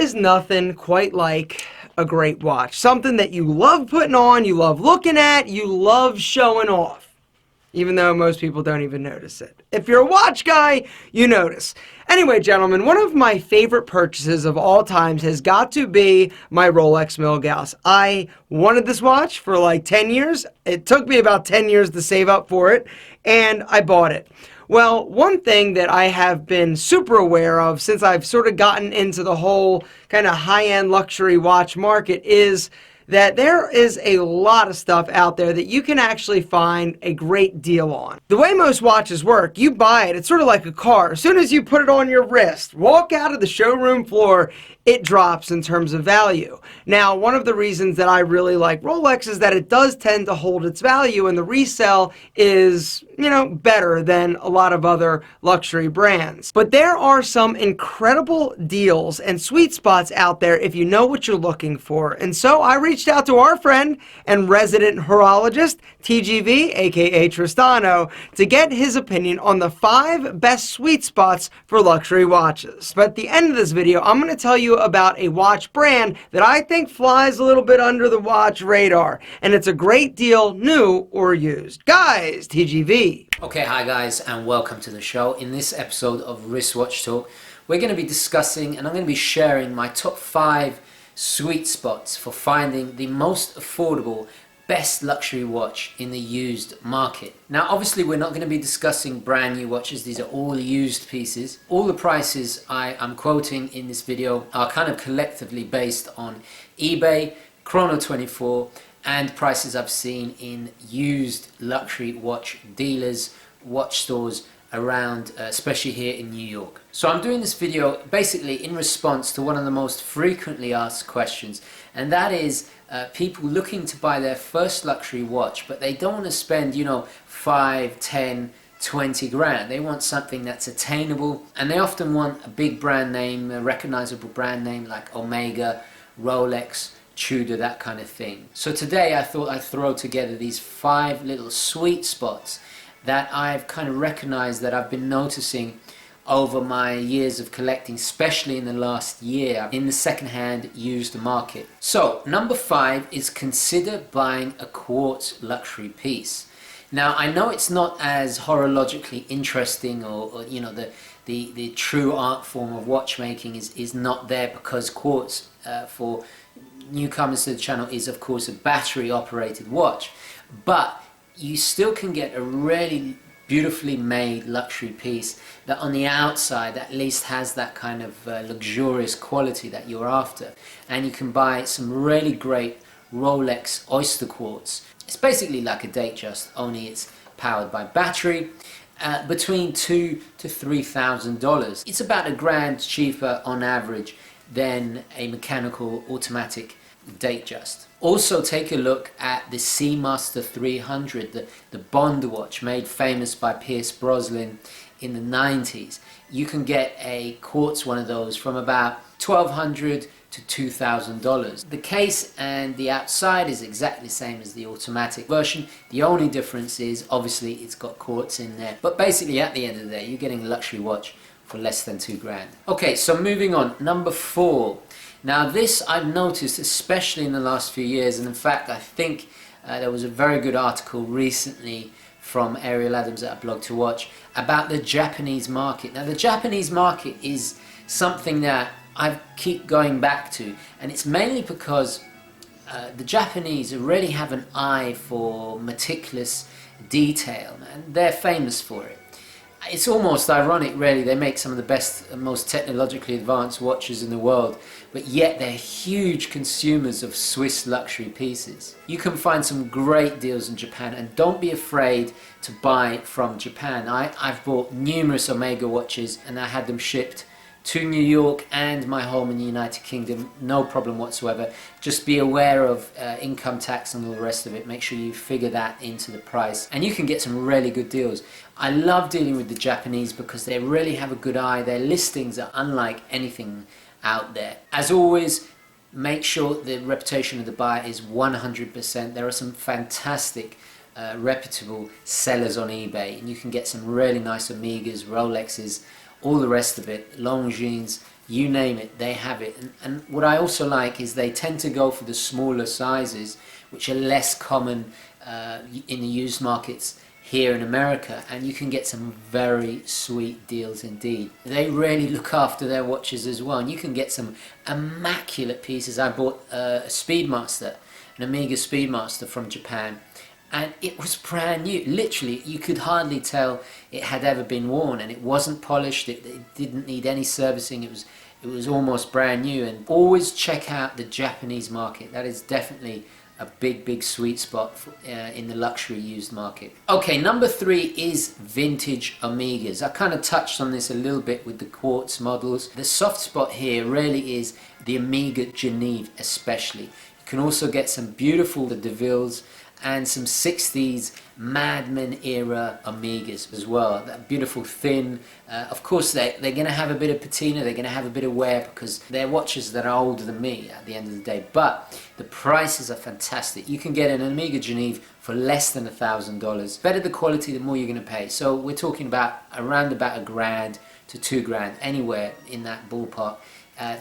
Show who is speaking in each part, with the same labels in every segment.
Speaker 1: is nothing quite like a great watch. Something that you love putting on, you love looking at, you love showing off. Even though most people don't even notice it. If you're a watch guy, you notice. Anyway, gentlemen, one of my favorite purchases of all times has got to be my Rolex Milgauss. I wanted this watch for like 10 years. It took me about 10 years to save up for it, and I bought it. Well, one thing that I have been super aware of since I've sort of gotten into the whole kind of high-end luxury watch market is that there is a lot of stuff out there that you can actually find a great deal on. The way most watches work, you buy it, it's sort of like a car. As soon as you put it on your wrist, walk out of the showroom floor, it drops in terms of value. Now, one of the reasons that I really like Rolex is that it does tend to hold its value, and the resale is, better than a lot of other luxury brands. But there are some incredible deals and sweet spots out there if you know what you're looking for. And so I reached out to our friend and resident horologist, TGV, aka Tristano, to get his opinion on the 5 best sweet spots for luxury watches. But at the end of this video, I'm going to tell you about a watch brand that I think flies a little bit under the watch radar, and it's a great deal, new or used. Guys, TGV.
Speaker 2: Okay, hi guys, and welcome to the show. In this episode of Wristwatch Talk, we're going to be discussing, and I'm going to be sharing my top 5 sweet spots for finding the most affordable, best luxury watch in the used market. Now, obviously, we're not going to be discussing brand new watches. These are all used pieces. All the prices I'm quoting in this video are kind of collectively based on eBay, Chrono24, and prices I've seen in used luxury watch dealers, watch stores around, especially here in New York. So I'm doing this video basically in response to one of the most frequently asked questions, and that is people looking to buy their first luxury watch, but they don't want to spend, 5, 10, 20 grand. They want something that's attainable, and they often want a big brand name, a recognizable brand name like Omega, Rolex, Tudor, that kind of thing. So today I thought I'd throw together these 5 little sweet spots that I've kind of recognized that I've been noticing over my years of collecting, especially in the last year, in the second-hand used market. So number 5 is consider buying a quartz luxury piece. Now, I know it's not as horologically interesting, or the true art form of watchmaking is not there, because quartz, for newcomers to the channel, is of course a battery operated watch, but you still can get a really beautifully made luxury piece that on the outside at least has that kind of luxurious quality that you're after. And you can buy some really great Rolex Oyster Quartz. It's basically like a Datejust, only it's powered by battery, between $2,000 to $3,000. It's about $1,000 cheaper on average than a mechanical automatic Datejust. Also, take a look at the Seamaster 300, the Bond watch made famous by Pierce Brosnan in the 90s. You can get a quartz one of those from about $1,200 to $2,000. The case and the outside is exactly the same as the automatic version. The only difference is obviously it's got quartz in there, but basically at the end of the day you're getting a luxury watch for less than $2,000. Okay, so moving on, number 4. Now this I've noticed especially in the last few years, and in fact I think there was a very good article recently from Ariel Adams at Blog to Watch about the Japanese market. Now the Japanese market is something that I keep going back to, and it's mainly because the Japanese really have an eye for meticulous detail, and they're famous for it. It's almost ironic, really. They make some of the best and most technologically advanced watches in the world, but yet they're huge consumers of Swiss luxury pieces. You can find some great deals in Japan, and don't be afraid to buy from Japan. I've bought numerous Omega watches, and I had them shipped to New York and my home in the United Kingdom, no problem whatsoever. Just be aware of income tax and all the rest of it. Make sure you figure that into the price, and you can get some really good deals. I love dealing with the Japanese because they really have a good eye. Their listings are unlike anything out there. As always, make sure the reputation of the buyer is 100%. There are some fantastic reputable sellers on eBay, and you can get some really nice Omegas, Rolexes, all the rest of it, Longines, you name it, they have it. And what I also like is they tend to go for the smaller sizes, which are less common in the used markets here in America, and you can get some very sweet deals indeed. They really look after their watches as well, and you can get some immaculate pieces. I bought a Speedmaster, an Omega Speedmaster from Japan, and it was brand new. Literally, you could hardly tell it had ever been worn, and it wasn't polished, it didn't need any servicing, it was almost brand new. And always check out the Japanese market. That is definitely a big sweet spot in the luxury used market. Okay, number 3 is vintage Omegas. I kind of touched on this a little bit with the quartz models. The soft spot here really is the Omega Geneve especially. You can also get some beautiful DeVilles and some 60s Mad Men era Omegas as well. That beautiful thin. Of course they're going to have a bit of patina, they're going to have a bit of wear because they're watches that are older than me at the end of the day, but the prices are fantastic. You can get an Omega Geneve for less than $1,000. Better the quality, the more you're going to pay. So we're talking about around about $1,000 to $2,000, anywhere in that ballpark.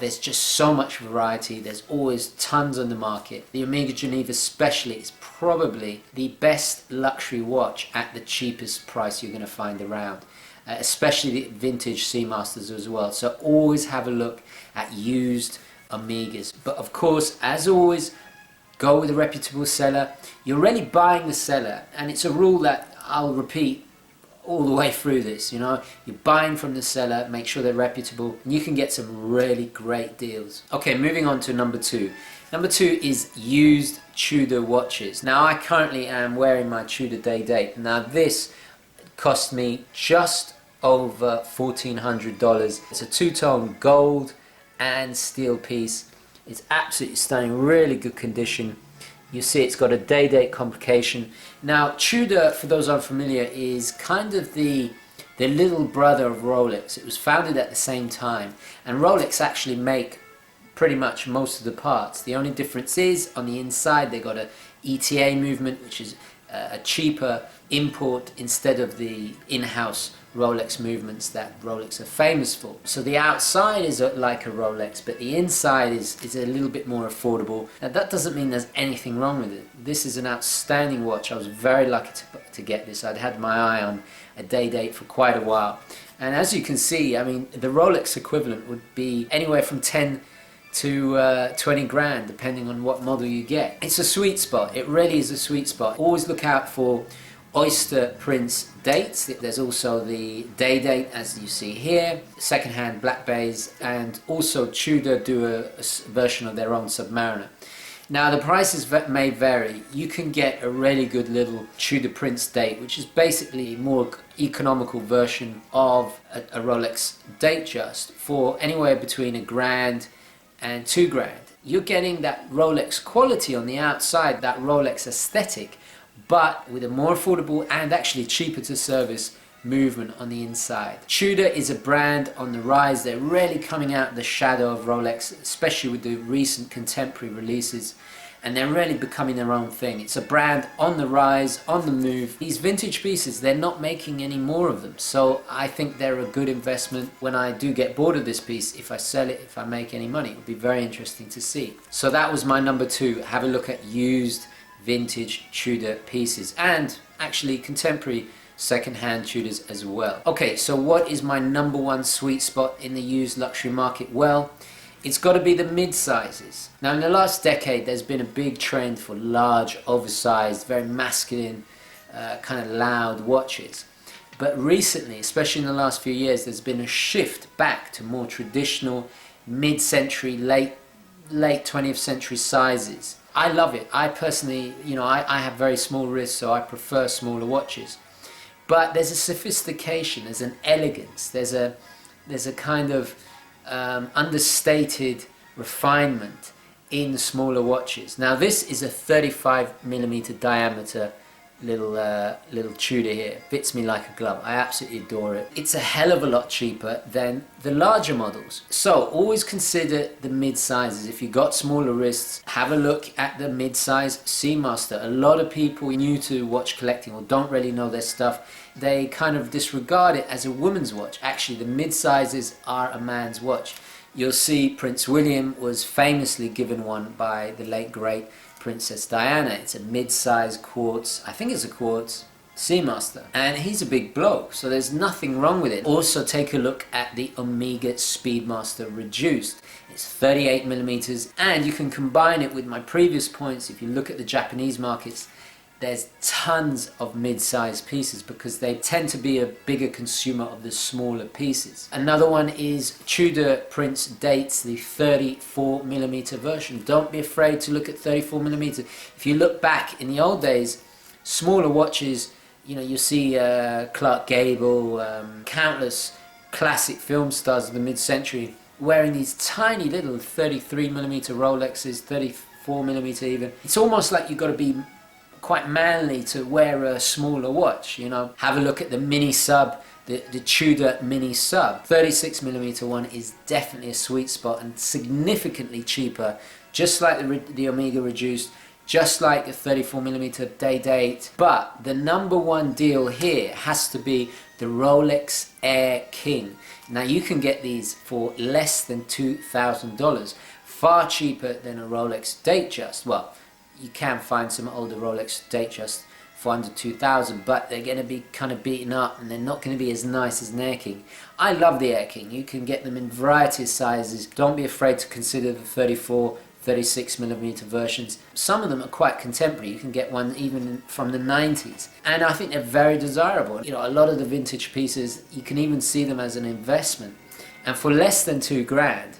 Speaker 2: There's just so much variety. There's always tons on the market. The Omega Geneve especially is probably the best luxury watch at the cheapest price you're going to find around. Especially the vintage Seamasters as well. So always have a look at used Omegas. But of course, as always, go with a reputable seller. You're really buying the seller, and it's a rule that I'll repeat all the way through this. You know, you're buying from the seller, make sure they're reputable, and you can get some really great deals. Okay, moving on to number 2. Number 2 is used Tudor watches. Now I currently am wearing my Tudor Day Date. Now this cost me just over $1,400. It's a two-tone gold and steel piece. It's absolutely stunning, really good condition. You see it's got a day date complication. Now Tudor, for those unfamiliar, is kind of the little brother of Rolex. It was founded at the same time, and Rolex actually make pretty much most of the parts. The only difference is on the inside they got a ETA movement, which is a cheaper import instead of the in-house Rolex movements that Rolex are famous for. So the outside is like a Rolex, but the inside is a little bit more affordable. Now that doesn't mean there's anything wrong with it. This is an outstanding watch. I was very lucky to get this. I'd had my eye on a Day Date for quite a while. And as you can see, I mean, the Rolex equivalent would be anywhere from 10 to 20 grand, depending on what model you get. It's a sweet spot. It really is a sweet spot. Always look out for Oyster Prince dates. There's also the Day Date, as you see here, second-hand Black Bays, and also Tudor do a version of their own Submariner. Now the prices may vary. You can get a really good little Tudor Prince date, which is basically a more economical version of a Rolex Datejust for anywhere between $1,000 and $2,000. You're getting that Rolex quality on the outside, that Rolex aesthetic, but with a more affordable and actually cheaper to service movement on the inside. Tudor is a brand on the rise. They're really coming out of the shadow of Rolex, especially with the recent contemporary releases, and they're really becoming their own thing. It's a brand on the rise, on the move. These vintage pieces, they're not making any more of them, so I think they're a good investment. When I do get bored of this piece, if I sell it, if I make any money, it would be very interesting to see. So that was my number 2. Have a look at used vintage Tudor pieces, and actually contemporary second-hand Tudors as well. Okay, so what is my number 1 sweet spot in the used luxury market? Well, it's got to be the mid-sizes. Now in the last decade there's been a big trend for large, oversized, very masculine, kind of loud watches. But recently, especially in the last few years, there's been a shift back to more traditional mid-century, late 20th century sizes. I love it. I personally, I have very small wrists, so I prefer smaller watches. But there's a sophistication, there's an elegance, there's a kind of understated refinement in the smaller watches. Now this is a 35mm diameter little Tudor here. Fits me like a glove. I absolutely adore it. It's a hell of a lot cheaper than the larger models. So always consider the mid-sizes. If you've got smaller wrists, have a look at the mid-size Seamaster. A lot of people new to watch collecting or don't really know their stuff, they kind of disregard it as a woman's watch. Actually, the mid-sizes are a man's watch. you'll see Prince William was famously given one by the late great Princess Diana. It's a mid-sized quartz, I think it's a quartz, Seamaster, and he's a big bloke, so there's nothing wrong with it. Also take a look at the Omega Speedmaster Reduced. It's 38 millimeters, and you can combine it with my previous points. If you look at the Japanese markets, there's tons of mid-sized pieces because they tend to be a bigger consumer of the smaller pieces. Another one is Tudor Prince Dates, the 34 millimeter version. Don't be afraid to look at 34 millimeter. If you look back in the old days, smaller watches, you see Clark Gable, countless classic film stars of the mid-century wearing these tiny little 33 millimeter Rolexes, 34 millimeter even. It's almost like you've got to be quite manly to wear a smaller watch, Have a look at the mini sub, the Tudor mini sub. 36 millimeter one is definitely a sweet spot and significantly cheaper, just like the Omega Reduced, just like a 34 millimeter day date. But the number one deal here has to be the Rolex Air King. Now you can get these for less than $2,000, far cheaper than a Rolex Datejust. Well, you can find some older Rolex Datejust for under 2,000, but they're going to be kind of beaten up and they're not going to be as nice as an Air King. I love the Air King. You can get them in variety of sizes. Don't be afraid to consider the 34, 36 millimeter versions. Some of them are quite contemporary. You can get one even from the 90s, and I think they're very desirable. A lot of the vintage pieces, you can even see them as an investment, and for less than $2,000,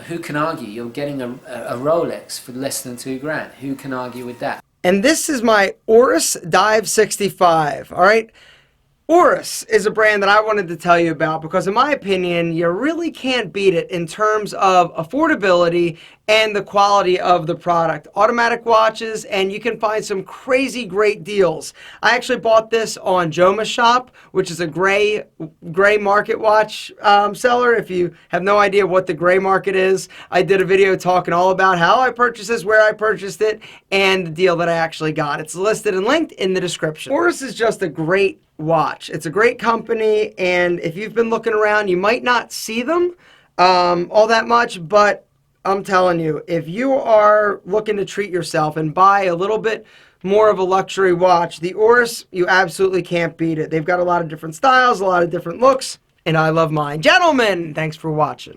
Speaker 2: who can argue? You're getting a Rolex for less than $2,000. Who can argue with that?
Speaker 1: And this is my Oris Dive 65, all right? Oris is a brand that I wanted to tell you about because, in my opinion, you really can't beat it in terms of affordability and the quality of the product. Automatic watches, and you can find some crazy great deals. I actually bought this on Joma Shop, which is a gray market watch seller. If you have no idea what the gray market is, I did a video talking all about how I purchased this, where I purchased it, and the deal that I actually got. It's listed and linked in the description. Oris is just a great watch. It's a great company, and if you've been looking around, you might not see them all that much, but I'm telling you, if you are looking to treat yourself and buy a little bit more of a luxury watch, the Oris, you absolutely can't beat it. They've got a lot of different styles, a lot of different looks, and I love mine. Gentlemen, thanks for watching.